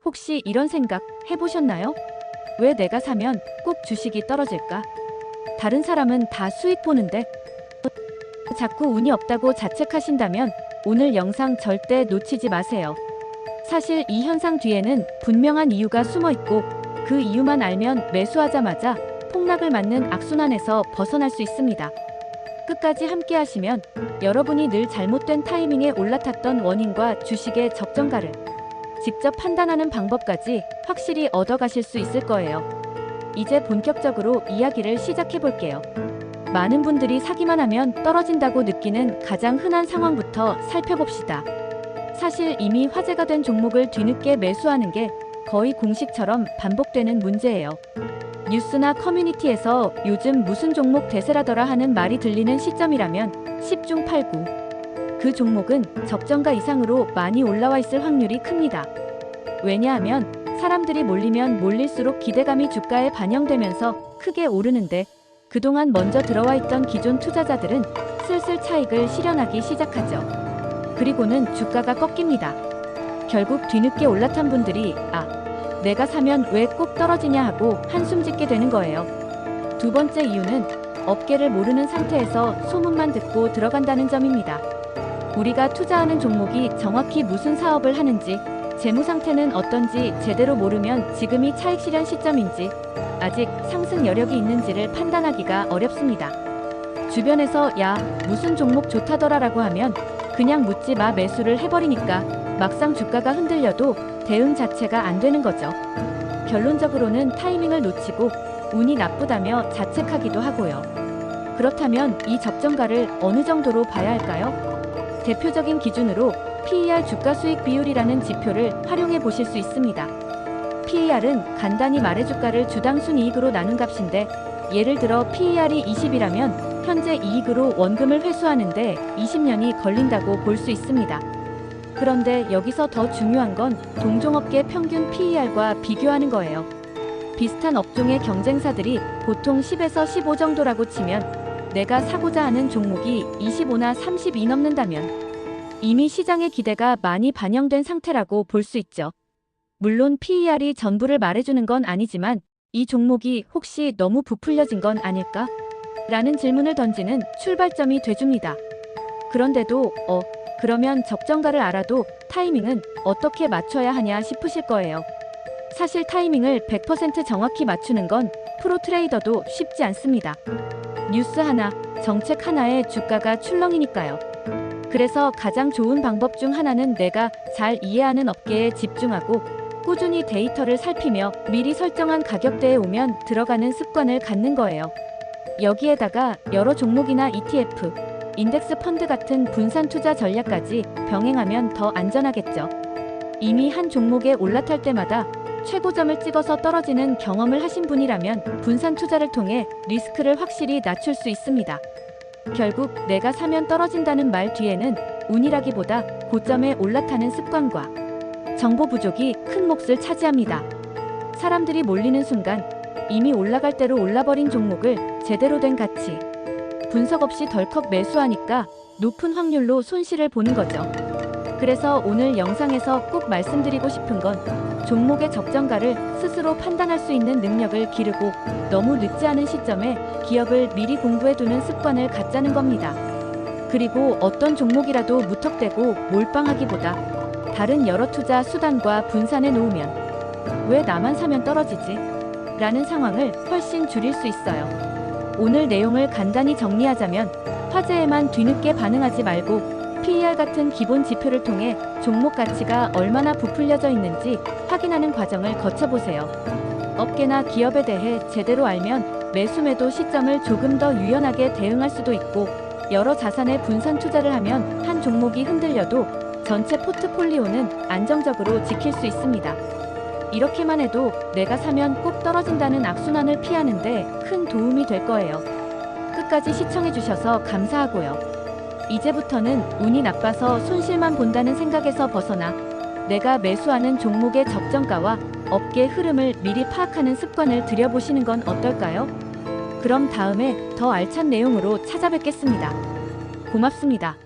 혹시 이런 생각 해보셨나요? 왜 내가 사면 꼭 주식이 떨어질까? 다른 사람은 다 수익 보는데 자꾸 운이 없다고 자책하신다면 오늘 영상 절대 놓치지 마세요. 사실 이 현상 뒤에는 분명한 이유가 숨어 있고 그 이유만 알면 매수하자마자 폭락을 맞는 악순환에서 벗어날 수 있습니다. 끝까지 함께 하시면 여러분이 늘 잘못된 타이밍에 올라탔던 원인과 주식의 적정가를 직접 판단하는 방법까지 확실히 얻어가실 수 있을 거예요. 이제 본격적으로 이야기를 시작해 볼게요. 많은 분들이 사기만 하면 떨어진다고 느끼는 가장 흔한 상황부터 살펴봅시다. 사실 이미 화제가 된 종목을 뒤늦게 매수하는 게 거의 공식처럼 반복되는 문제예요. 뉴스나 커뮤니티에서 요즘 무슨 종목 대세라더라 하는 말이 들리는 시점이라면 10중 8구. 그 종목은 적정가 이상으로 많이 올라와 있을 확률이 큽니다. 왜냐하면 사람들이 몰리면 몰릴수록 기대감이 주가에 반영되면서 크게 오르는데 그동안 먼저 들어와 있던 기존 투자자들은 슬슬 차익을 실현하기 시작하죠. 그리고는 주가가 꺾입니다. 결국 뒤늦게 올라탄 분들이 내가 사면 왜 꼭 떨어지냐 하고 한숨 짓게 되는 거예요. 두 번째 이유는 업계를 모르는 상태에서 소문만 듣고 들어간다는 점입니다. 우리가 투자하는 종목이 정확히 무슨 사업을 하는지, 재무 상태는 어떤지 제대로 모르면 지금이 차익 실현 시점인지, 아직 상승 여력이 있는지를 판단하기가 어렵습니다. 주변에서 무슨 종목 좋다더라라고 하면 그냥 묻지 마 매수를 해버리니까 막상 주가가 흔들려도 대응 자체가 안 되는 거죠. 결론적으로는 타이밍을 놓치고 운이 나쁘다며 자책하기도 하고요. 그렇다면 이 적정가를 어느 정도로 봐야 할까요? 대표적인 기준으로 PER 주가 수익 비율이라는 지표를 활용해 보실 수 있습니다. PER은 간단히 말해 주가를 주당 순이익으로 나눈 값인데 예를 들어 PER이 20이라면 현재 이익으로 원금을 회수하는데 20년이 걸린다고 볼 수 있습니다. 그런데 여기서 더 중요한 건 동종업계 평균 PER과 비교하는 거예요. 비슷한 업종의 경쟁사들이 보통 10에서 15 정도라고 치면 내가 사고자 하는 종목이 25나 32 넘는다면 이미 시장의 기대가 많이 반영된 상태라고 볼 수 있죠. 물론 PER이 전부를 말해주는 건 아니지만 이 종목이 혹시 너무 부풀려진 건 아닐까? 라는 질문을 던지는 출발점이 돼줍니다. 그런데도 그러면 적정가를 알아도 타이밍은 어떻게 맞춰야 하냐 싶으실 거예요. 사실 타이밍을 100% 정확히 맞추는 건 프로 트레이더도 쉽지 않습니다. 뉴스 하나, 정책 하나에 주가가 출렁이니까요. 그래서 가장 좋은 방법 중 하나는 내가 잘 이해하는 업계에 집중하고 꾸준히 데이터를 살피며 미리 설정한 가격대에 오면 들어가는 습관을 갖는 거예요. 여기에다가 여러 종목이나 ETF, 인덱스 펀드 같은 분산 투자 전략까지 병행하면 더 안전하겠죠. 이미 한 종목에 올라탈 때마다 최고점을 찍어서 떨어지는 경험을 하신 분이라면 분산 투자를 통해 리스크를 확실히 낮출 수 있습니다. 결국 내가 사면 떨어진다는 말 뒤에는 운이라기보다 고점에 올라타는 습관과 정보 부족이 큰 몫을 차지합니다. 사람들이 몰리는 순간 이미 올라갈 대로 올라버린 종목을 제대로 된 가치, 분석 없이 덜컥 매수하니까 높은 확률로 손실을 보는 거죠. 그래서 오늘 영상에서 꼭 말씀드리고 싶은 건 종목의 적정가를 스스로 판단할 수 있는 능력을 기르고 너무 늦지 않은 시점에 기업을 미리 공부해두는 습관을 갖자는 겁니다. 그리고 어떤 종목이라도 무턱대고 몰빵하기보다 다른 여러 투자 수단과 분산해 놓으면 왜 나만 사면 떨어지지? 라는 상황을 훨씬 줄일 수 있어요. 오늘 내용을 간단히 정리하자면 화제에만 뒤늦게 반응하지 말고 PER 같은 기본 지표를 통해 종목 가치가 얼마나 부풀려져 있는지 확인하는 과정을 거쳐보세요. 업계나 기업에 대해 제대로 알면 매수 매도 시점을 조금 더 유연하게 대응할 수도 있고 여러 자산에 분산 투자를 하면 한 종목이 흔들려도 전체 포트폴리오는 안정적으로 지킬 수 있습니다. 이렇게만 해도 내가 사면 꼭 떨어진다는 악순환을 피하는데 큰 도움이 될 거예요. 끝까지 시청해주셔서 감사하고요. 이제부터는 운이 나빠서 손실만 본다는 생각에서 벗어나 내가 매수하는 종목의 적정가와 업계 흐름을 미리 파악하는 습관을 들여보시는 건 어떨까요? 그럼 다음에 더 알찬 내용으로 찾아뵙겠습니다. 고맙습니다.